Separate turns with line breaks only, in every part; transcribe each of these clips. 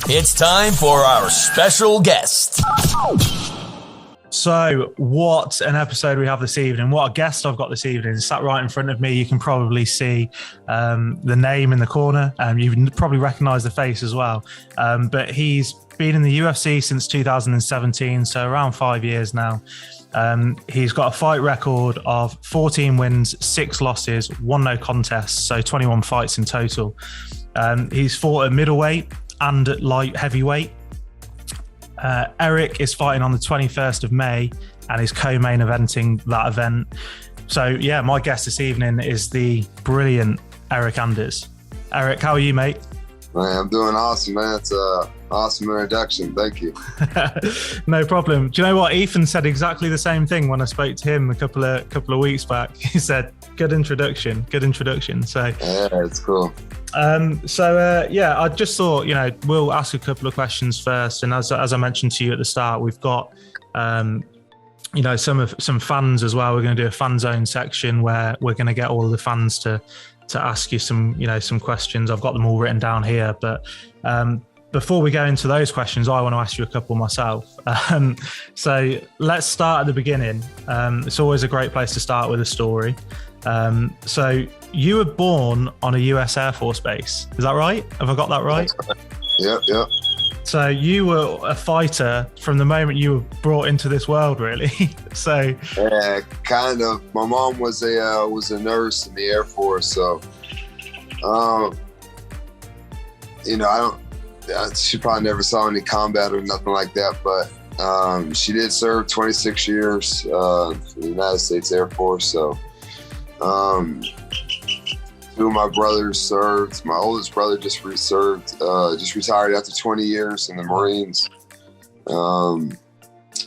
It's time for our special guest.
So what an episode we have this evening. What a guest I've got this evening. Sat right in front of me. You can probably see the name in the corner. You probably recognise the face as well. But he's been in the UFC since 2017, so around 5 years now. He's got a fight record of 14 wins, 6 losses, 1 no contest, so 21 fights in total. He's fought at middleweight and at light heavyweight. Eryk is fighting on the 21st of May and is co-main eventing that event. So yeah, my guest this evening is the brilliant Eryk Anders. Eryk, how are you, mate?
Man, I'm doing awesome, man. It's an awesome introduction. Thank you.
No problem. Do you know what? Ethan said exactly the same thing when I spoke to him a couple of weeks back. He said, good introduction. So
yeah, it's cool.
I just thought, we'll ask a couple of questions first. And as I mentioned to you at the start, we've got, some fans as well. We're going to do a fan zone section where we're going to get all of the fans to ask you some questions. I've got them all written down here, but before we go into those questions, I want to ask you a couple myself. So let's start at the beginning. It's always a great place to start with a story. So you were born on a US Air Force base. Is that right? Have I got that right?
Yep.
So you were a fighter from the moment you were brought into this world, really. So
yeah, kind of. My mom was a nurse in the Air Force, so she probably never saw any combat or nothing like that, but she did serve 26 years for the United States Air Force. So 2 of my brothers served. My oldest brother just retired after 20 years in the Marines.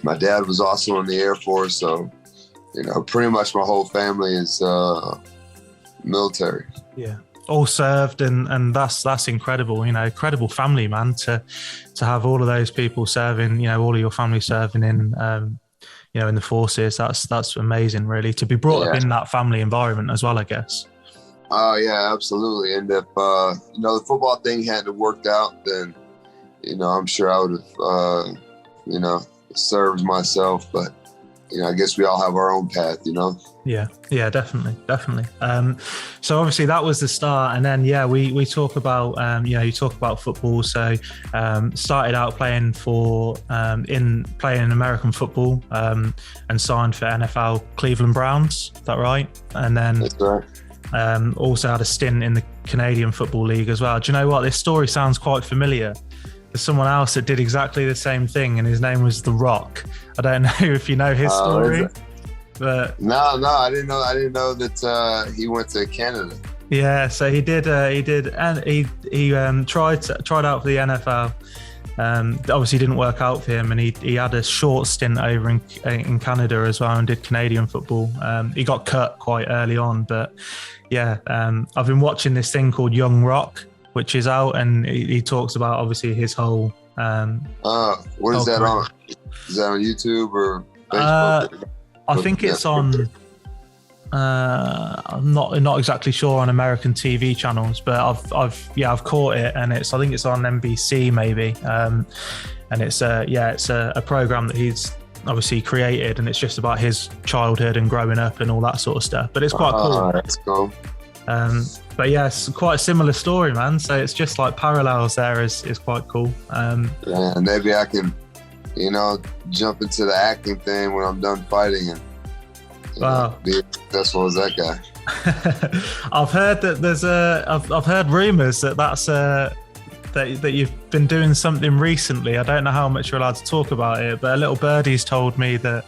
My dad was also in the Air Force, so pretty much my whole family is military.
Yeah, all served, and that's incredible. Incredible family, man. To have all of those people serving, all of your family serving in in the forces. That's amazing, really, to be brought up in that family environment as well, I guess.
Oh yeah, absolutely. And if the football thing hadn't worked out, then I'm sure I would have served myself. But I guess we all have our own path.
Yeah, definitely. So obviously that was the start, and then we talk about you talk about football. So started out playing in American football and signed for NFL Cleveland Browns. Is that right? And then
that's right.
Also had a stint in the Canadian Football League as well. Do you know what? This story sounds quite familiar. There's someone else that did exactly the same thing, and his name was The Rock. I don't know if you know his story. But
no, I didn't know that he went to Canada.
Yeah, so he did, and he tried out for the NFL. Obviously didn't work out for him, and he had a short stint over in Canada as well and did Canadian football. He got cut quite early on, but I've been watching this thing called Young Rock, which is out, and he talks about obviously his whole.
What is that on? Is that on YouTube or Facebook?
I think it's on. I'm not exactly sure on American TV channels, but I've caught it, and I think it's on NBC maybe, and it's a program that he's obviously created, and it's just about his childhood and growing up and all that sort of stuff. But it's quite cool.
That's cool.
But yeah, it's quite a similar story, man. So it's just like parallels there is quite cool.
Maybe I can, jump into the acting thing when I'm done fighting and be as successful as that guy.
I've heard that I've heard rumours that you've been doing something recently. I don't know how much you're allowed to talk about it, but a little birdie's told me that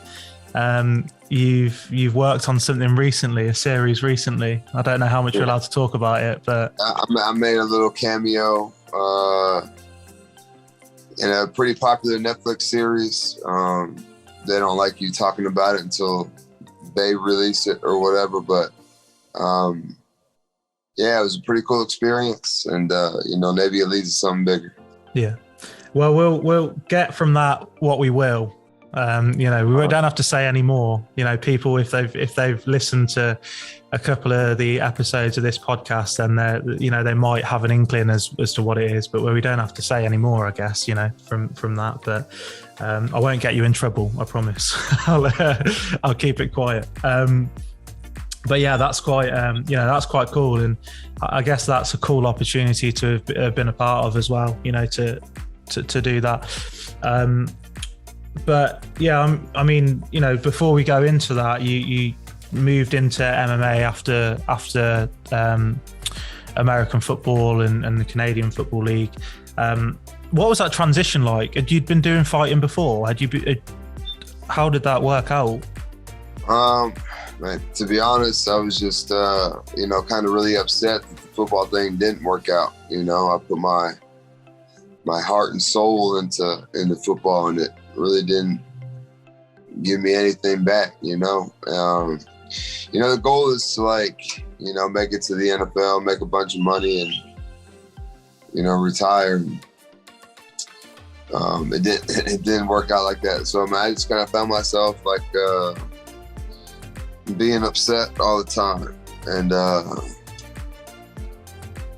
you've worked on something recently, a series recently. I don't know how much you're allowed to talk about it, but
I made a little cameo in a pretty popular Netflix series. They don't like you talking about it until they release it or whatever, but it was a pretty cool experience, and maybe it leads to something bigger.
Yeah. Well, we'll get from that what we will. We don't have to say any more. People, if they've listened to a couple of the episodes of this podcast, then they might have an inkling as to what it is. But we don't have to say any more, I guess. From that. But I won't get you in trouble. I promise. I'll keep it quiet. But yeah, that's quite cool, and I guess that's a cool opportunity to have been a part of as well. To do that. But yeah, before we go into that, you moved into MMA after American football and the Canadian Football League. What was that transition like? Had you been doing fighting before? How did that work out?
To be honest, I was just kind of really upset that the football thing didn't work out. I put my heart and soul into football, and it really didn't give me anything back. The goal is to make it to the NFL, make a bunch of money, and retire. It didn't work out like that. So I just kind of found myself being upset all the time, and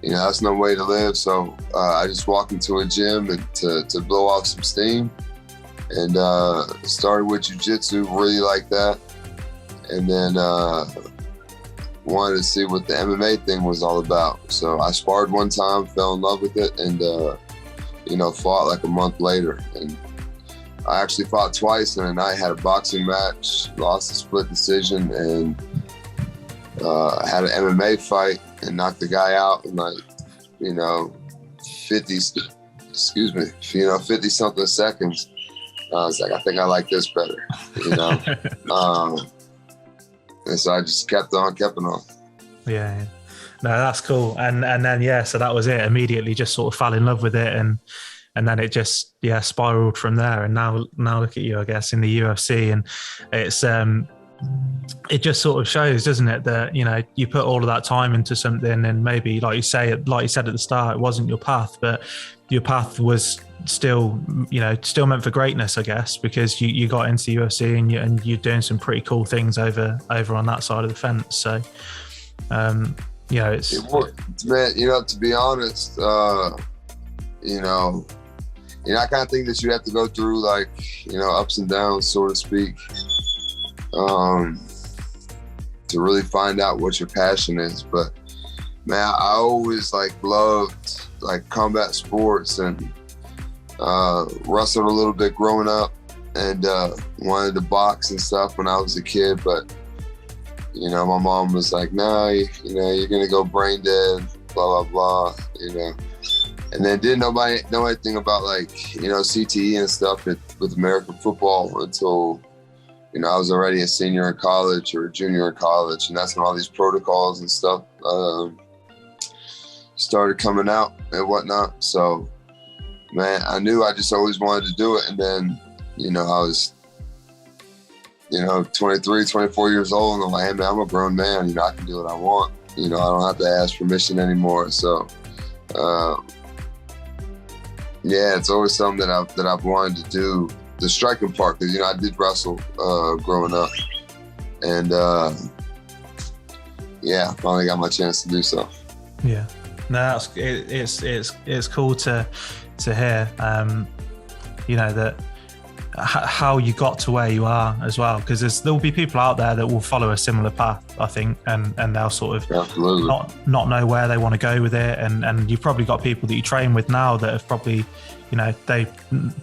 that's no way to live. So I just walked into a gym and to blow off some steam, and started with jiu-jitsu, really like that, and then wanted to see what the MMA thing was all about. So I sparred one time, fell in love with it, and fought like a month later. And I actually fought twice, and I had a boxing match, lost a split decision, and had an MMA fight and knocked the guy out in 50 something seconds. I was like, I think I like this better, and so I just kept on.
Yeah. No, that's cool. And then, so that was it. Immediately just sort of fell in love with it, and then it just spiraled from there. And now look at you, I guess, in the UFC, and it's it just sort of shows, doesn't it, that you put all of that time into something, and maybe like you said at the start, it wasn't your path, but your path was still meant for greatness, I guess, because you got into the UFC and you're doing some pretty cool things over on that side of the fence. So it's
man, to be honest, I kind of think that you have to go through ups and downs, so to speak, to really find out what your passion is. But man, I always loved combat sports, and wrestled a little bit growing up, and wanted to box and stuff when I was a kid. But my mom was like, "No, you're gonna go brain dead, blah blah blah," And then didn't nobody know anything about CTE and stuff with American football until I was already a senior in college or a junior in college, and that's when all these protocols and stuff started coming out and whatnot. So, man, I knew I just always wanted to do it. And then, I was, 23, 24 years old, and I'm like, hey, man, I'm a grown man. I can do what I want. I don't have to ask permission anymore. So, it's always something that I've wanted to do. The striking part, because I did wrestle growing up, and finally got my chance to do so.
Yeah, no, it's cool to hear. That how you got to where you are as well, because there'll be people out there that will follow a similar path, I think, and they'll sort of not know where they want to go with it, and you've probably got people that you train with now that have probably they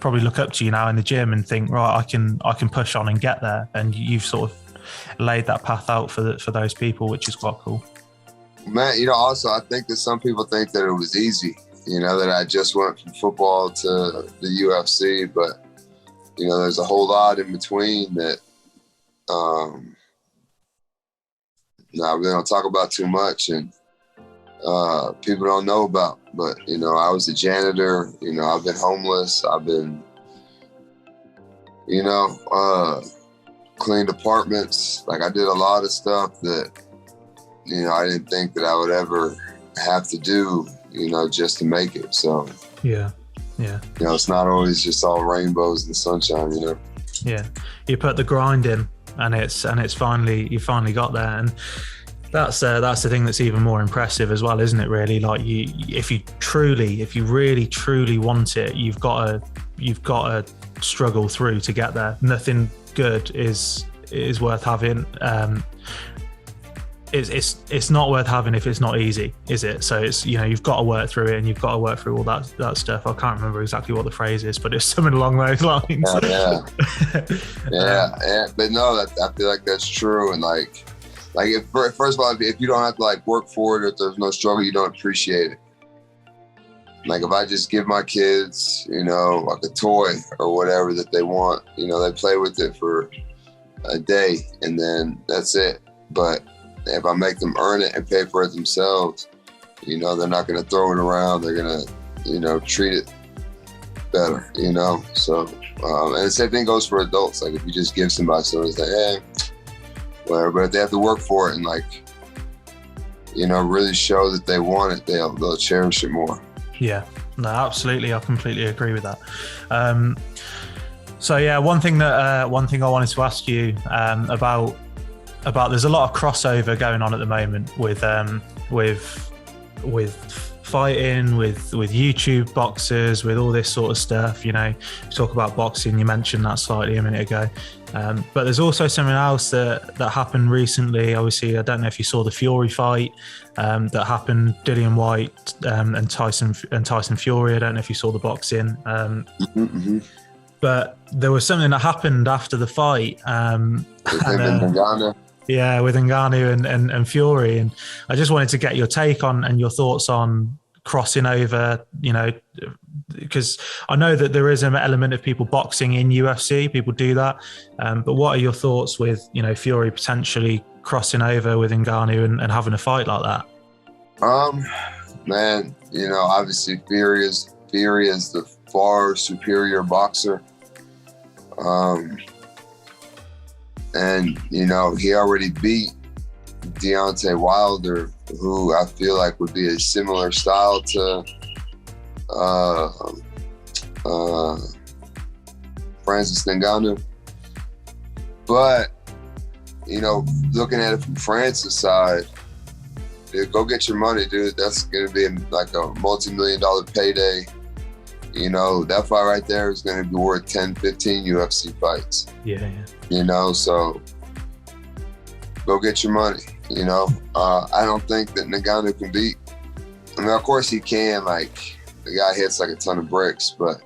probably look up to you now in the gym and think, right, I can push on and get there, and you've sort of laid that path out for those people, which is quite cool.
Man, also I think that some people think that it was easy, that I just went from football to the UFC, but there's a whole lot in between that I really don't talk about too much, and people don't know about. But I was a janitor. I've been homeless. I've been cleaned apartments. I did a lot of stuff that I didn't think that I would ever have to do, just to make it. So
yeah.
It's not always just all rainbows and sunshine.
Yeah, you put the grind in, and it's finally you finally got there, and that's the thing that's even more impressive as well, isn't it? Really, like if you really truly want it, you've got to struggle through to get there. Nothing good is worth having. It's not worth having if it's not easy, is it? So it's, you've got to work through it, and you've got to work through all that stuff. I can't remember exactly what the phrase is, but it's something along those lines.
Yeah. But no, I feel like that's true. And like if, first of all, if you don't have to like work for it, or if there's no struggle, you don't appreciate it. Like if I just give my kids, like a toy or whatever that they want, they play with it for a day and then that's it. But if I make them earn it and pay for it themselves, they're not going to throw it around. They're going to, treat it better, So, and the same thing goes for adults. Like if you just give somebody something, it's like, hey, whatever. But if they have to work for it and like, really show that they want it, they'll cherish it more. Yeah,
no, absolutely. I completely agree with that. So yeah, one thing I wanted to ask you about there's a lot of crossover going on at the moment with fighting, with YouTube boxers, with all this sort of stuff. You talk about boxing, you mentioned that slightly a minute ago, but there's also something else that happened recently. Obviously, I don't know if you saw the Fury fight that happened, Dillian White and Tyson Fury. I don't know if you saw the boxing, but there was something that happened after the fight. Yeah, with Ngannou and Fury, and I just wanted to get your take on and your thoughts on crossing over, because I know that there is an element of people boxing in UFC, people do that, but what are your thoughts with, Fury potentially crossing over with Ngannou and having a fight like that?
Man, obviously Fury is the far superior boxer. And, he already beat Deontay Wilder, who I feel like would be a similar style to Francis Ngannou. But, looking at it from Francis' side, dude, go get your money, dude. That's going to be like a multi-million-dollar payday. That fight right there is going to be worth 10, 15 UFC fights. Yeah. So go get your money. I don't think that Ngannou can beat. I mean, of course he can. Like, the guy hits like a ton of bricks, but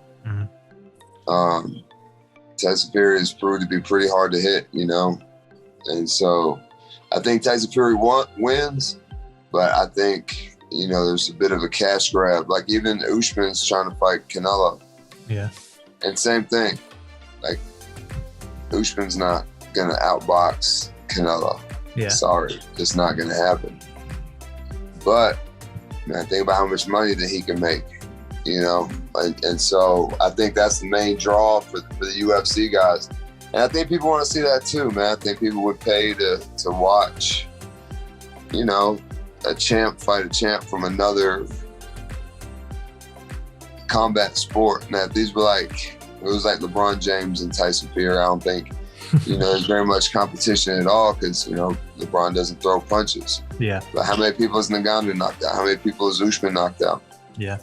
Tyson Fury is proved to be pretty hard to hit, And so I think Tyson Fury wins, but I think, there's a bit of a cash grab. Like even Usman's trying to fight Canelo. Yeah. And same thing. Like Usman's not going to outbox Canelo. Yeah. Sorry. It's not going to happen. But, man, think about how much money that he can make, And so I think that's the main draw for the UFC guys. And I think people want to see that too, man. I think people would pay to watch, a champ fight a champ from another combat sport. Now, if these were it was like LeBron James and Tyson Fury, I don't think, there's very much competition at all because, LeBron doesn't throw punches. Yeah. But how many people has Ngannou knocked out? How many people has Usman knocked out? Yeah.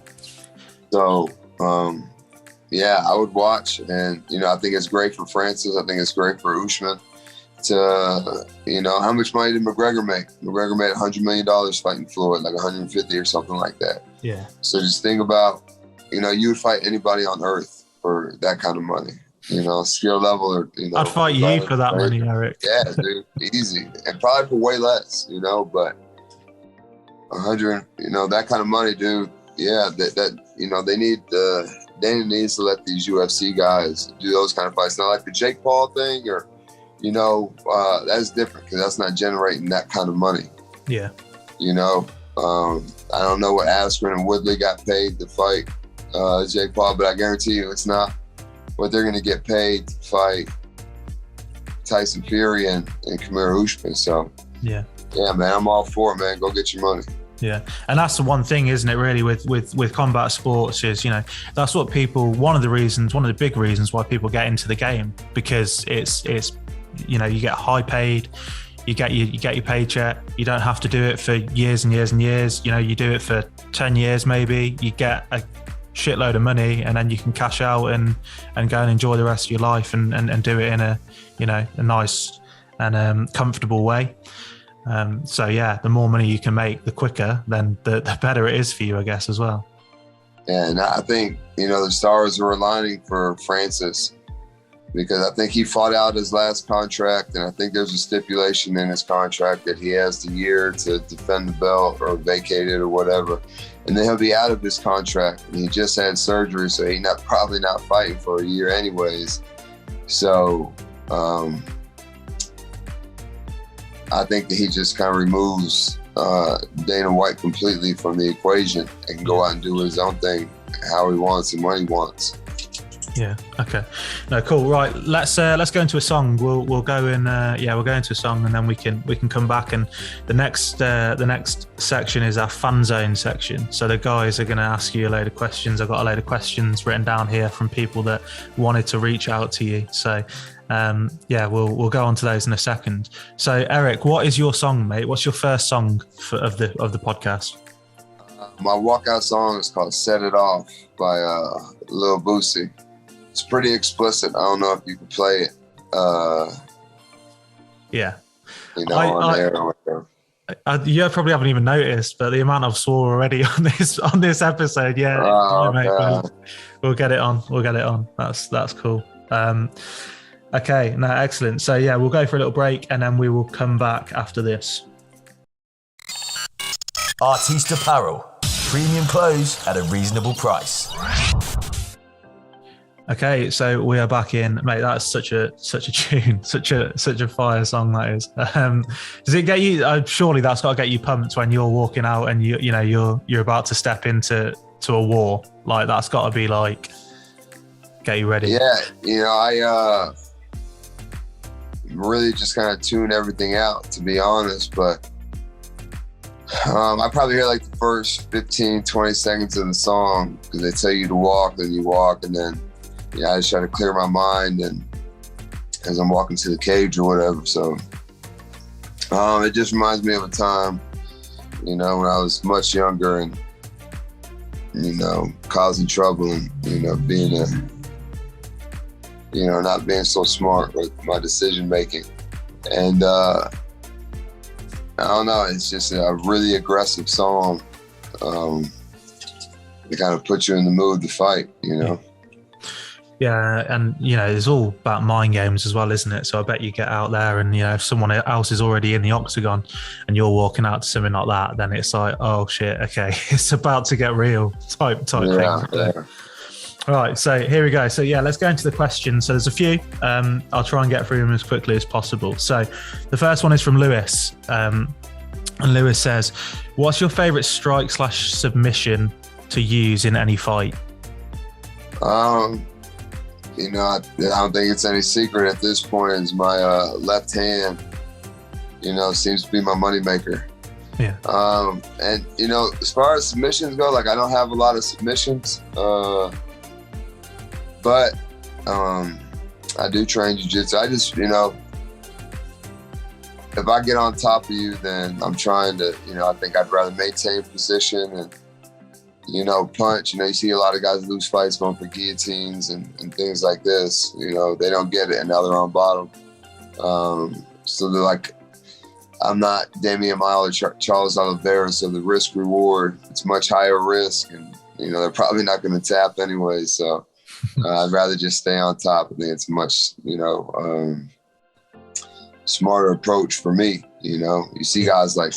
So, I would watch. And, I think it's great for Francis. I think it's great for Usman. To, how much money did McGregor make? McGregor made $100 million fighting Floyd, like 150 or something like that. Yeah. So just think about, you would fight anybody on earth for that kind of money, skill level or,
I'd fight you for that money, Eryk.
Yeah, dude, easy. And probably for way less, but 100, that kind of money, dude. Yeah, they need Dana needs to let these UFC guys do those kind of fights. Not like the Jake Paul thing or, that's different because that's not generating that kind of money. Yeah. I don't know what Askren and Woodley got paid to fight Jake Paul, but I guarantee you it's not what they're going to get paid to fight Tyson Fury and Kamaru Usman. So, yeah, man, I'm all for it, man. Go get your money.
Yeah, and that's the one thing, isn't it? Really, with combat sports, is that's what people. One of the big reasons why people get into the game, because it's you get high paid, you get your paycheck. You don't have to do it for years and years and years. You do it for 10 years maybe. You get a shitload of money, and then you can cash out and go and enjoy the rest of your life and do it in a a nice and comfortable way. So yeah, the more money you can make, the quicker, then the better it is for you, I guess, as well.
Yeah, and I think the stars were aligning for Francis, because I think he fought out his last contract, and I think there's a stipulation in his contract that he has the year to defend the belt or vacate it or whatever, and then he'll be out of his contract. And he just had surgery, so he's probably not fighting for a year anyways. So I think that he just kind of removes Dana White completely from the equation and can go out and do his own thing how he wants and when he wants.
Yeah. Okay. No. Cool. Right. Let's go into a song. We'll go in. We'll go into a song, and then we can come back. And the next section is our fan zone section. So the guys are going to ask you a load of questions. I've got a load of questions written down here from people that wanted to reach out to you. So we'll go on to those in a second. So Eryk, what is your song, mate? What's your first song of the podcast?
My walkout song is called "Set It Off" by Lil Boosie. It's pretty explicit. I don't know if you can play it.
Yeah.
On there or whatever.
You probably haven't even noticed, but the amount I've swore already on this episode, mate, we'll get it on. We'll get it on. That's cool. Okay, no, excellent. So we'll go for a little break, and then we will come back after this.
Artiste Apparel. Premium clothes at a reasonable price.
Okay, so we are back in, mate. That's such a tune, such a fire song that is. Does it get you? Surely that's got to get you pumped when you're walking out and you're about to step into a war. Like, that's got to be like get you ready.
Yeah, I really just kind of tune everything out, to be honest. But I probably hear like the first 15, 20 seconds of the song, because they tell you to walk, then you walk, and then I just try to clear my mind and as I'm walking to the cage or whatever. So it just reminds me of a time, when I was much younger and, causing trouble and, being not being so smart with my decision making. And I don't know, it's just a really aggressive song. It kind of puts you in the mood to fight,
Yeah, and it's all about mind games as well, isn't it? So I bet you get out there, and if someone else is already in the octagon and you're walking out to something like that, then it's like, oh shit, okay, it's about to get real type thing. Yeah. All right, so here we go. So let's go into the questions. So there's a few. I'll try and get through them as quickly as possible. So the first one is from Lewis, and Lewis says, "What's your favorite strike/submission to use in any fight?"
I don't think it's any secret at this point. Is my left hand, seems to be my moneymaker.
Yeah.
And as far as submissions go, like, I don't have a lot of submissions, but I do train jiu-jitsu. I just, if I get on top of you, then I'm trying to, I think I'd rather maintain position and, punch. You see a lot of guys lose fights going for guillotines and things like this. They don't get it, and now they're on bottom. So they're like, I'm not Damian Mile or Charles Oliveira, so the risk reward, it's much higher risk, and they're probably not going to tap anyway. So I'd rather just stay on top. I think it's much smarter approach for me. You see guys like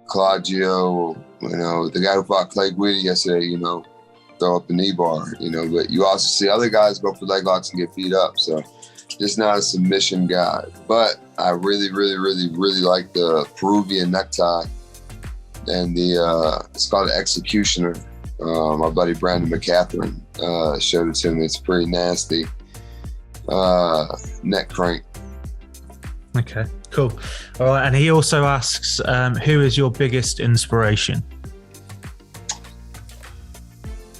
Claudio, the guy who fought Clay Guida yesterday, throw up the knee bar, but you also see other guys go for leg locks and get beat up. So just not a submission guy. But I really, really, really, really like the Peruvian necktie and it's called an executioner. My buddy Brandon McCatherine showed it to me. It's pretty nasty neck crank.
Okay, Cool. All right. And he also asks, who is your biggest inspiration?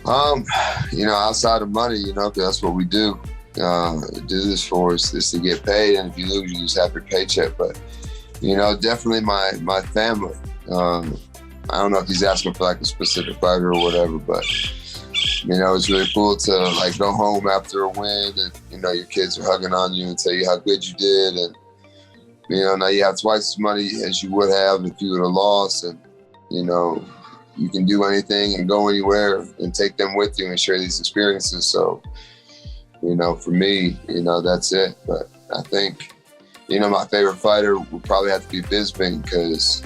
Outside of money, 'cause that's what we do. Do this for is to get paid, and if you lose, you just have your paycheck. But definitely my family. I don't know if he's asking for like a specific fighter or whatever, but it's really cool to like go home after a win, and your kids are hugging on you and tell you how good you did, and now you have twice as money as you would have if you would have lost, and you can do anything and go anywhere and take them with you and share these experiences. So for me, that's it. But I think my favorite fighter would probably have to be Bisping, because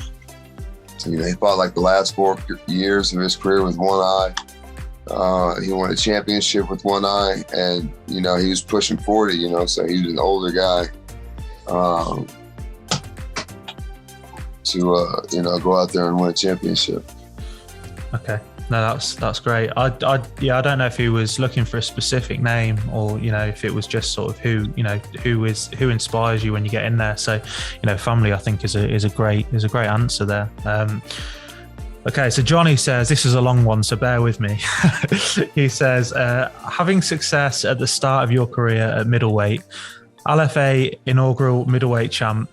he fought like the last 4 years of his career with one eye. He won a championship with one eye, and he was pushing 40, so he was an older guy. To go out there and win a championship.
Okay, no, that's great. I don't know if he was looking for a specific name, or if it was just sort of who inspires you when you get in there. So family, I think, is a great answer there. Okay, so Johnny says, this is a long one, so bear with me. He says, having success at the start of your career at middleweight, LFA inaugural middleweight champ,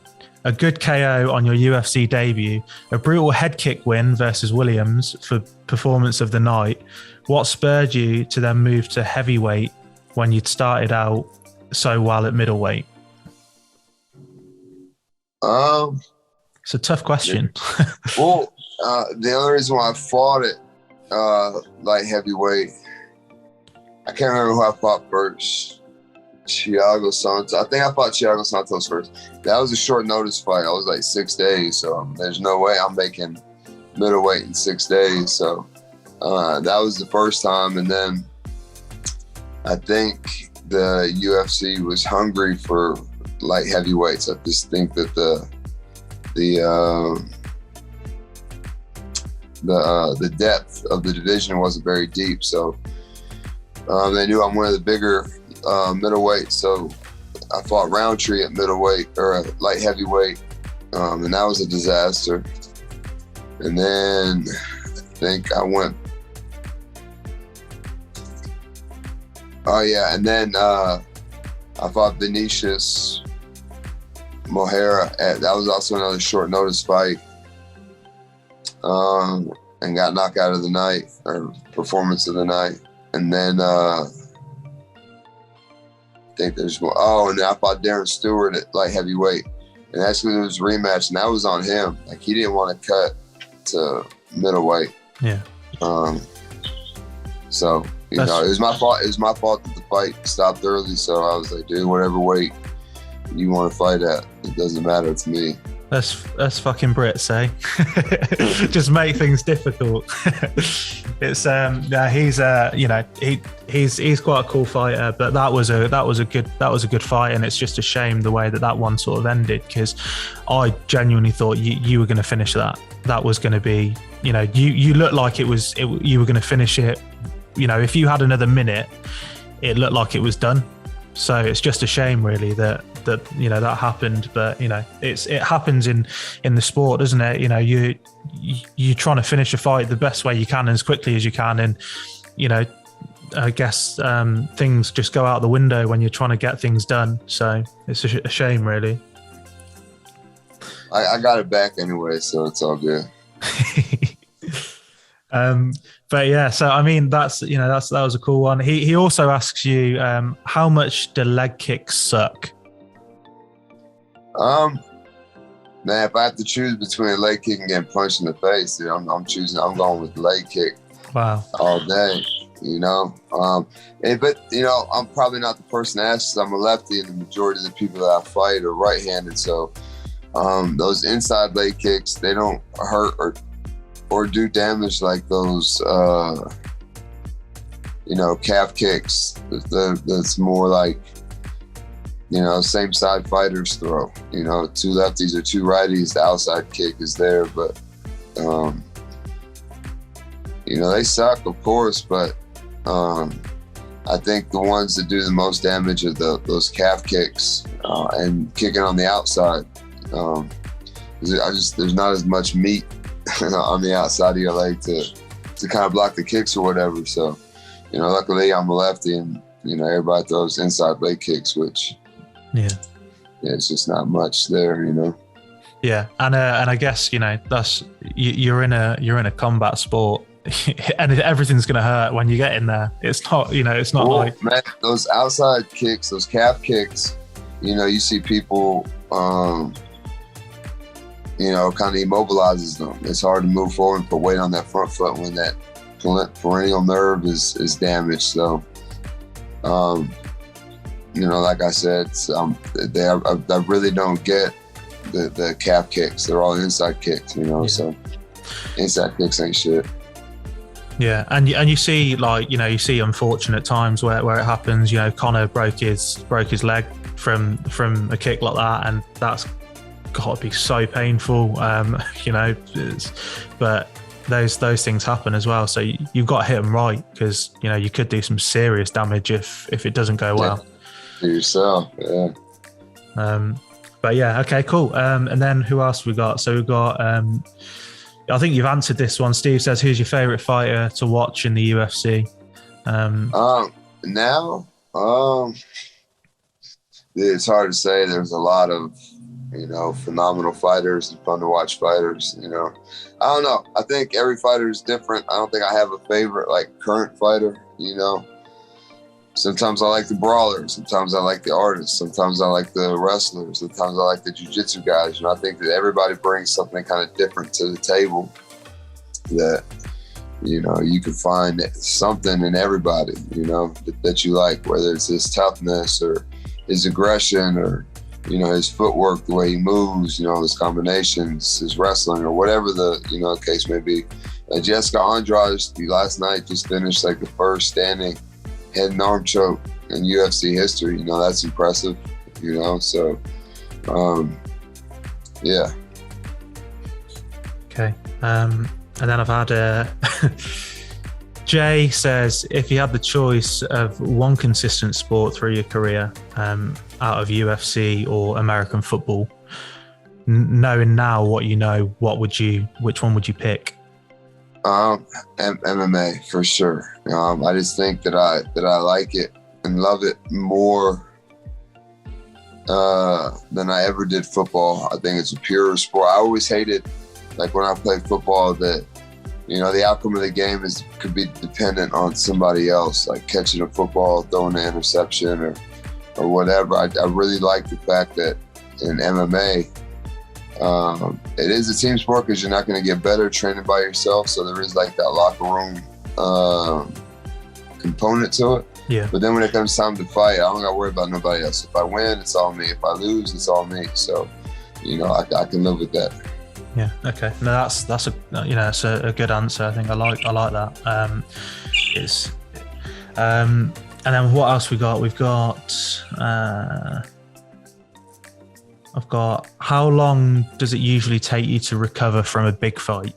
a good KO on your UFC debut, a brutal head kick win versus Williams for performance of the night. What spurred you to then move to heavyweight when you'd started out so well at middleweight? It's a tough question.
Well, the only reason why I fought it light heavyweight, I can't remember who I fought first. Thiago Santos. I think I fought Thiago Santos first. That was a short notice fight. I was like 6 days, so there's no way I'm making middleweight in 6 days. So that was the first time, and then I think the UFC was hungry for light heavyweights. I just think that the depth of the division wasn't very deep, so they knew I'm one of the bigger middleweight, so I fought Roundtree at middleweight or light heavyweight, and that was a disaster. And then I think I went. Oh yeah, and then I fought Vinicius Moreira. That was also another short notice fight, and got knocked out of the night, or performance of the night. And then I think there's more. Oh, and then I fought Darren Stewart at light heavyweight, and that's because it was a rematch, and that was on him. Like, he didn't want to cut to middleweight.
Yeah.
So it was my fault. It was my fault that the fight stopped early. So I was like, dude, whatever weight you want to fight at, it doesn't matter to me.
That's fucking Brits, eh? Just make things difficult. It's he's quite a cool fighter, but that was a good fight, and it's just a shame the way that one sort of ended, because I genuinely thought you were going to finish that. That was going to be, you looked like you were going to finish it. If you had another minute, it looked like it was done. So it's just a shame, really, that happened. But it happens in the sport, doesn't it? You're trying to finish a fight the best way you can, as quickly as you can, and I guess things just go out the window when you're trying to get things done. So it's a shame, really.
I got it back anyway, so it's all good.
But yeah, so I mean, that was a cool one. He also asks you, how much do leg kicks suck?
Man, if I have to choose between a leg kick and getting punched in the face, dude, I'm going with leg kick. Wow. All day, but I'm probably not the person to ask, 'cause I'm a lefty, and the majority of the people that I fight are right-handed. So those inside leg kicks, they don't hurt or do damage like those calf kicks. That's more like same side fighters throw. Two lefties or two righties, the outside kick is there, but they suck, of course, but I think the ones that do the most damage are those calf kicks and kicking on the outside. There's not as much meat on the outside of your leg to kind of block the kicks or whatever. So, luckily I'm a lefty, and everybody throws inside leg kicks, which it's just not much there.
Yeah, and I guess that's you're in a combat sport, and everything's gonna hurt when you get in there. It's not it's not like,
man, those outside kicks, those calf kicks. You see people, kind of immobilizes them. It's hard to move forward and put weight on that front foot when that perennial nerve is damaged. So, like I said, I really don't get the calf kicks. They're all inside kicks, so inside kicks ain't shit.
Yeah, and you see you see unfortunate times where it happens. Conor broke his leg from a kick like that, and that's got to be so painful. But those things happen as well. So you've got to hit them right, because you could do some serious damage if it doesn't go well.
To yourself, yeah.
But yeah, okay, cool. And then who else we got? So we've got. I think you've answered this one. Steve says, "Who's your favorite fighter to watch in the UFC?"
Now, it's hard to say. There's a lot of, phenomenal fighters and fun to watch fighters. I don't know. I think every fighter is different. I don't think I have a favorite current fighter. Sometimes I like the brawlers. Sometimes I like the artists. Sometimes I like the wrestlers. Sometimes I like the jiu-jitsu guys. I think that everybody brings something kind of different to the table that, you can find something in everybody, that you like, whether it's his toughness or his aggression or, his footwork, the way he moves, his combinations, his wrestling, or whatever the, case may be. Jessica Andrade last night just finished the first standing head and arm choke in UFC history. That's impressive, so yeah.
Okay. And then I've had Jay says, if you had the choice of one consistent sport through your career, out of UFC or American football, knowing now what which one would you pick?
MMA for sure. I just think that I like it and love it more than I ever did football. I think it's a pure sport. I always hated, when I played football, that the outcome of the game could be dependent on somebody else, catching a football, throwing an interception, or whatever. I really like the fact that in MMA, it is a team sport, because you're not going to get better training by yourself. So there is that locker room component to it.
Yeah.
But then when it comes time to fight, I don't got to worry about nobody else. If I win, it's all me. If I lose, it's all me. So, I can live with that.
Yeah. Okay. No, that's a a good answer. I think I like that. And then what else we got? We've got. I've got, how long does it usually take you to recover from a big fight?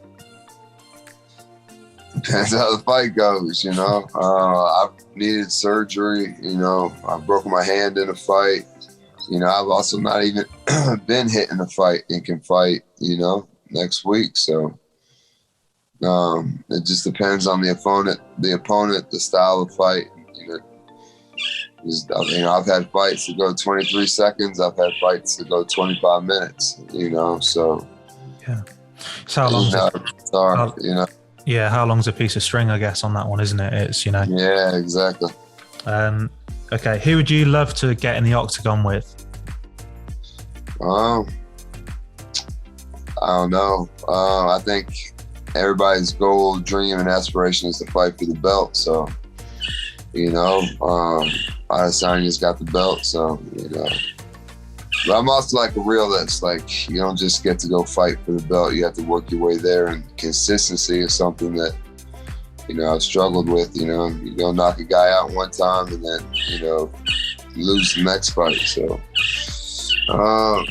Depends how the fight goes, I've needed surgery, I've broken my hand in a fight. I've also not even been hit in a fight and can fight, next week. So it just depends on the opponent, the style of fight, I've had fights that go 23 seconds. I've had fights that go 25 minutes, so.
Yeah. So how long? Yeah. How long's a piece of string, I guess, on that one, isn't it? It's,
Yeah, exactly.
Okay. Who would you love to get in the octagon with?
I don't know. I think everybody's goal, dream, and aspiration is to fight for the belt. So, Adesanya's got the belt, so, But I'm also a realist. You don't just get to go fight for the belt. You have to work your way there, and consistency is something that, I've struggled with. You go knock a guy out one time and then, lose the next fight. So, a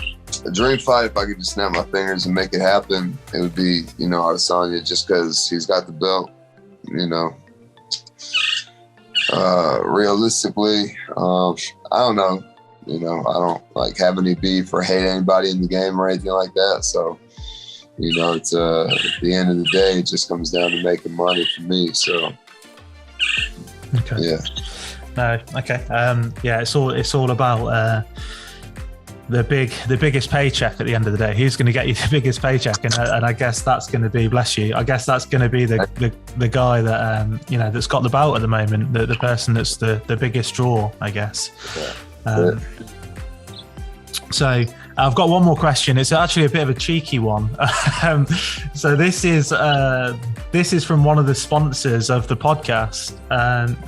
dream fight, if I could just snap my fingers and make it happen, it would be, Adesanya, just because he's got the belt, Realistically, I don't know. I don't like have any beef or hate anybody in the game or anything like that. So, it's at the end of the day, it just comes down to making money for me. So,
okay.
Yeah.
No. Okay. Yeah. It's all about the biggest paycheck at the end of the day. Who's going to get you the biggest paycheck? And I guess that's going to be, bless you, I guess that's going to be the guy that that's got the belt at the moment, the person that's the biggest draw, I guess.
Yeah.
So I've got one more question. It's actually a bit of a cheeky one. So this is from one of the sponsors of the podcast,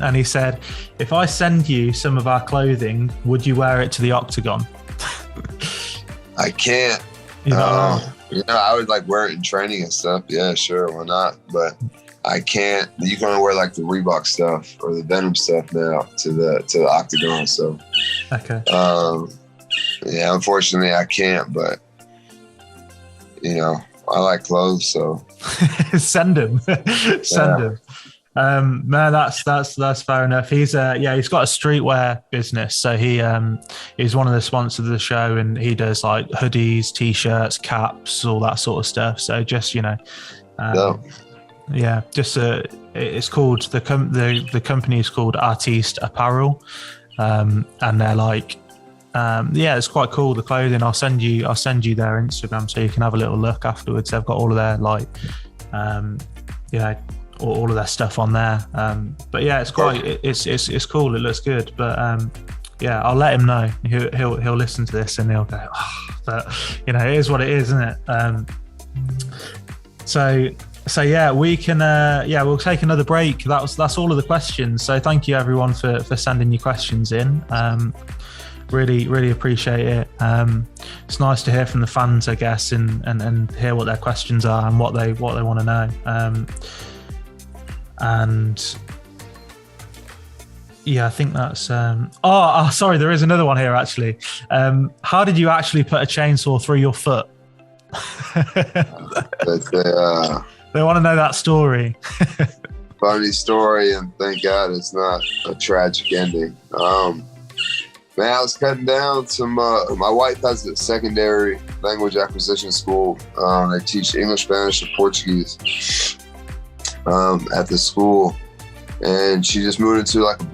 and he said, if I send you some of our clothing, would you wear it to the octagon?
I can't. I would like wear it in training and stuff. Yeah, sure, why not? But I can't. You can only wear like the Reebok stuff or the Venom stuff now to the octagon. So,
okay.
Yeah, unfortunately, I can't. But I like clothes, so
send him. Send him. Man, that's fair enough. He's he's got a streetwear business, so he's one of the sponsors of the show, and he does like hoodies, t-shirts, caps, all that sort of stuff. So just it's called the company is called Artiste Apparel, and they're like it's quite cool, the clothing. I'll send you their Instagram so you can have a little look afterwards. They've got all of their all of their stuff on there, but yeah, it's quite it's cool. It looks good, but I'll let him know. He'll listen to this and he'll go, but it is what it is, isn't it? So yeah, we can we'll take another break. That's all of the questions. So thank you everyone for sending your questions in. Really appreciate it. It's nice to hear from the fans, I guess, and hear what their questions are and what they want to know. And yeah, I think that's sorry, there is another one here actually. How did you actually put a chainsaw through your foot? They want to know that story.
Funny story, and thank God it's not a tragic ending. Man, I was cutting down some my wife has a secondary language acquisition school. They teach English, Spanish, and Portuguese at the school, and she just moved into like a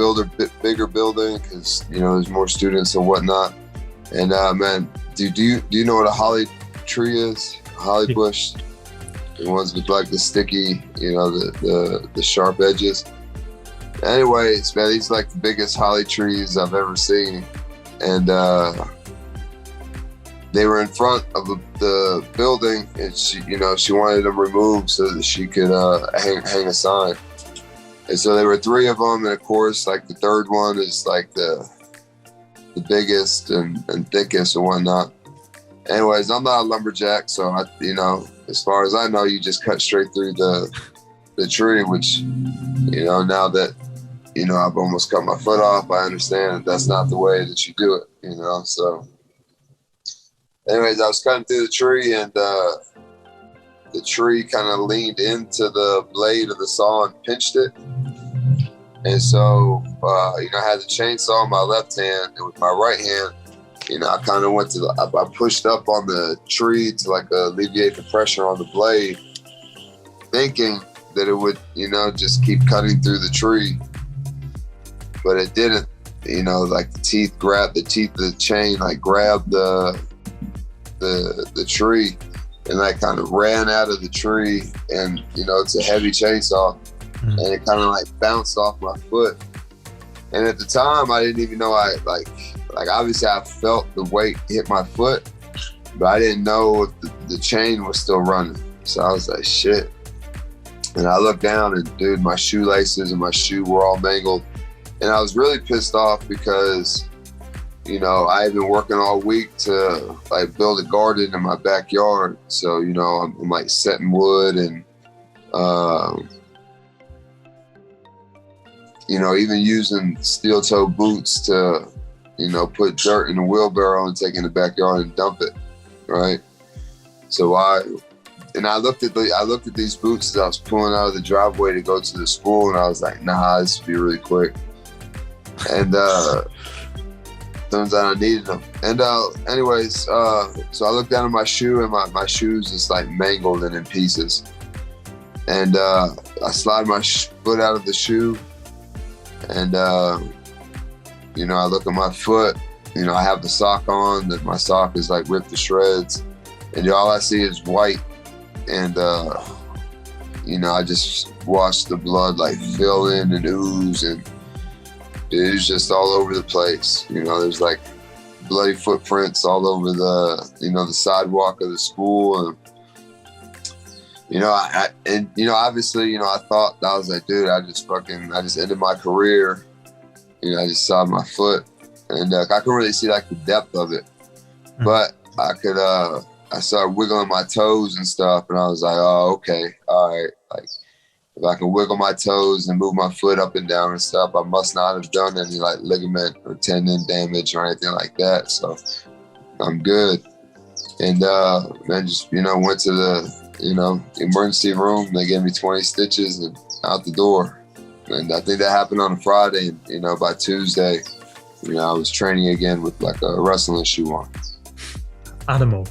bigger building because there's more students and whatnot. And man, do you know what a holly tree is? A holly bush, the ones with like the sticky, the sharp edges. Anyways, man, these are like the biggest holly trees I've ever seen, and they were in front of the building, and she wanted them removed so that she could hang a sign. And so there were 3 of them, and of course, like the third one is like the biggest and thickest and whatnot. Anyways, I'm not a lumberjack, so as far as I know, you just cut straight through the tree, which now that I've almost cut my foot off, I understand that that's not the way that you do it. So. Anyways, I was cutting through the tree, and the tree kind of leaned into the blade of the saw and pinched it. And so, I had the chainsaw in my left hand, and with my right hand, I kind of went I pushed up on the tree to like alleviate the pressure on the blade, thinking that it would, just keep cutting through the tree. But it didn't, like the teeth of the chain, like grabbed the tree and like kind of ran out of the tree, and it's a heavy chainsaw, and it kind of like bounced off my foot. And at the time I didn't even know like obviously I felt the weight hit my foot, but I didn't know if the chain was still running. So I was like, shit. And I looked down, and dude, my shoelaces and my shoe were all mangled, and I was really pissed off because I had been working all week to like build a garden in my backyard. So, I'm like setting wood and, even using steel toe boots to, put dirt in the wheelbarrow and take in the backyard and dump it. Right. So I looked at these boots as I was pulling out of the driveway to go to the school, and I was like, nah, this would be really quick. And, turns out I needed them. And anyways, so I looked down at my shoe, and my shoe's just like mangled and in pieces. And I slide my foot out of the shoe, and you know, I look at my foot. You know, I have the sock on. That my sock is like ripped to shreds, and all I see is white. And you know, I just watched the blood like fill in and ooze, and it was just all over the place. You know, there's like bloody footprints all over the, you know, the sidewalk of the school. And you know, and you know, obviously, you know, I thought, I was like, dude, I just ended my career. You know, I just saw my foot, and I couldn't really see like the depth of it, but I started wiggling my toes and stuff, and I was like, oh, okay, all right. Like, if I can wiggle my toes and move my foot up and down and stuff, I must not have done any like ligament or tendon damage or anything like that. So I'm good. And then just, you know, went to the, you know, emergency room. They gave me 20 stitches and out the door. And I think that happened on a Friday. And, you know, by Tuesday, you know, I was training again with like a wrestling shoe on.
Animal.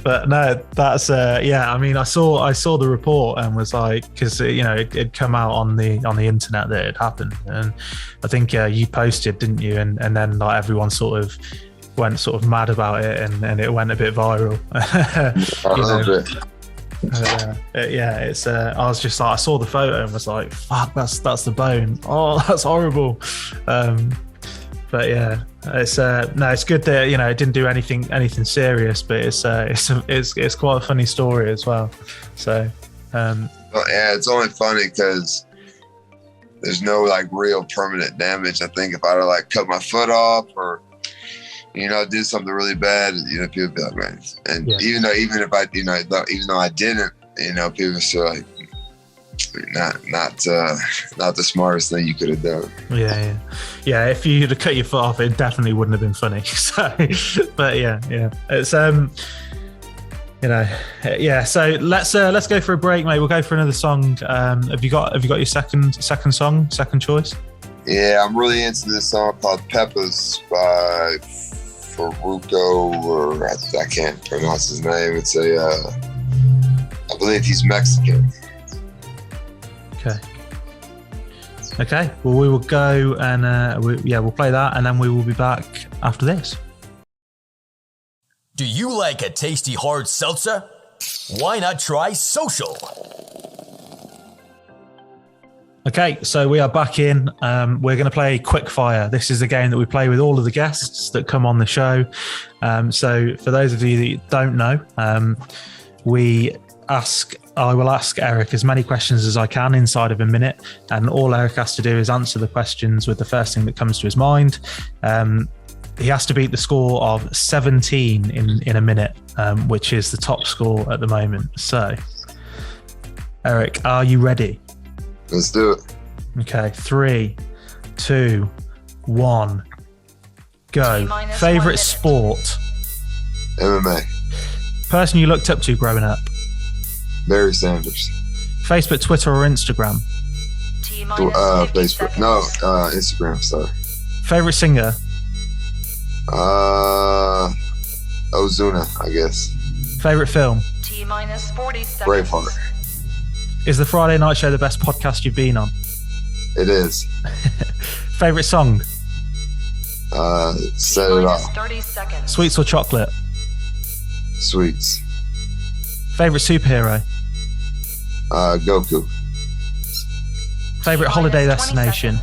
But no, that's yeah, I mean, I saw the report and was like, because you know, it'd come out on the internet that it happened, and I think you posted, didn't you, and then like everyone sort of went sort of mad about it, and it went a bit viral.
A little bit.
Yeah, it's I was just like, I saw the photo and was like, fuck, that's the bone. Oh, that's horrible. But yeah, it's no, it's good that, you know, it didn't do anything serious, but it's quite a funny story as well. So
yeah, it's only funny because there's no like real permanent damage. I think if I'd have like cut my foot off or, you know, did something really bad, you know, people would be like, man. And
yeah.
even though I didn't, you know, people are still like, not the smartest thing you could have done.
Yeah. If you had cut your foot off, it definitely wouldn't have been funny. So, but yeah, it's you know, yeah. So let's go for a break, mate. We'll go for another song. Have you got your second choice?
Yeah, I'm really into this song called Peppers by Faruko, or I can't pronounce his name. It's I believe he's Mexican.
Okay. Well, we will go and we'll play that, and then we will be back after this.
Do you like a tasty hard seltzer? Why not try Social?
Okay, so we are back in. We're going to play Quickfire. This is a game that we play with all of the guests that come on the show. So for those of you that don't know, I will ask Eryk as many questions as I can inside of a minute, and all Eryk has to do is answer the questions with the first thing that comes to his mind. He has to beat the score of 17 in a minute, which is the top score at the moment. So, Eryk, are you ready?
Let's do it.
Okay, 3, 2, 1, go. Favorite sport?
MMA.
Person you looked up to growing up?
Barry Sanders.
Facebook, Twitter, or Instagram?
Facebook. No, Instagram. Sorry.
Favorite singer?
Ozuna, I guess.
Favorite film?
Braveheart.
Is the Friday Night Show the best podcast you've been on?
It is.
Favorite song?
Set It Off.
Sweets or chocolate?
Sweets.
Favorite superhero?
Goku.
Favorite holiday destination?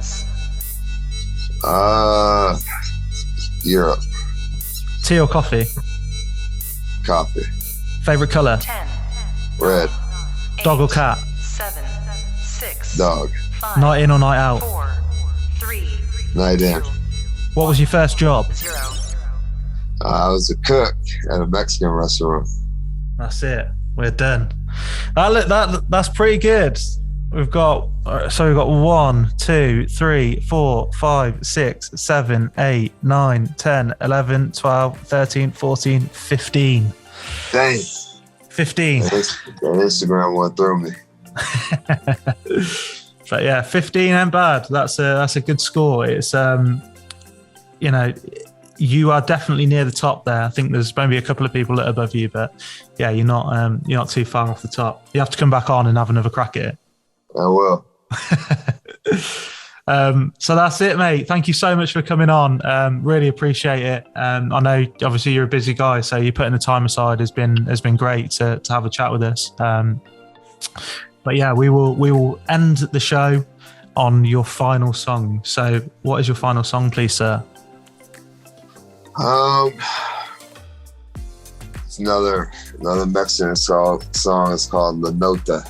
Europe.
Tea or coffee?
Coffee.
Favorite color?
Red.
Dog or cat?
Dog.
Night in or night out?
Night in.
What was your first job?
I was a cook at a Mexican restaurant.
That's it. We're done. That's pretty good. We've got 1, 2, 3, 4, 5, 6, 7, 8, 9, 10, 11, 12, 13, 14, 15.
Dang.
15.
That Instagram one threw me.
But yeah, 15 ain't bad. That's a good score. It's you know, you are definitely near the top there. I think there's maybe a couple of people that are above you, but yeah, you're not too far off the top. You have to come back on and have another crack at it.
I will.
So that's it, mate. Thank you so much for coming on. Really appreciate it. I know obviously you're a busy guy, so you putting the time aside has been great to have a chat with us. But yeah, we will end the show on your final song. So what is your final song, please, sir?
It's another Mexican song. It's called La Nota.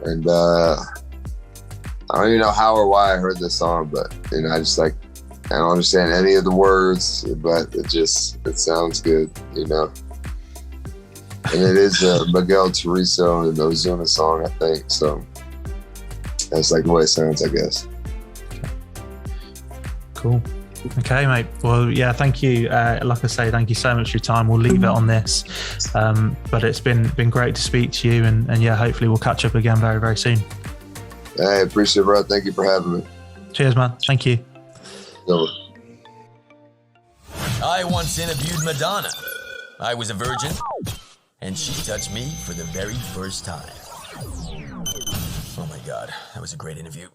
And I don't even know how or why I heard this song, but you know, I don't understand any of the words, but it sounds good, you know. And it is a Miguel Turizo and Ozuna song, I think. So that's like the way it sounds, I guess.
Cool. Okay, mate. Well, yeah, thank you. Like I say, thank you so much for your time. We'll leave it on this. But it's been great to speak to you, and yeah, hopefully we'll catch up again very, very soon.
Hey, appreciate it, bro. Thank you for having me.
Cheers, man. Thank you.
Over.
I once interviewed Madonna. I was a virgin, and she touched me for the very first time. Oh my God, that was a great interview.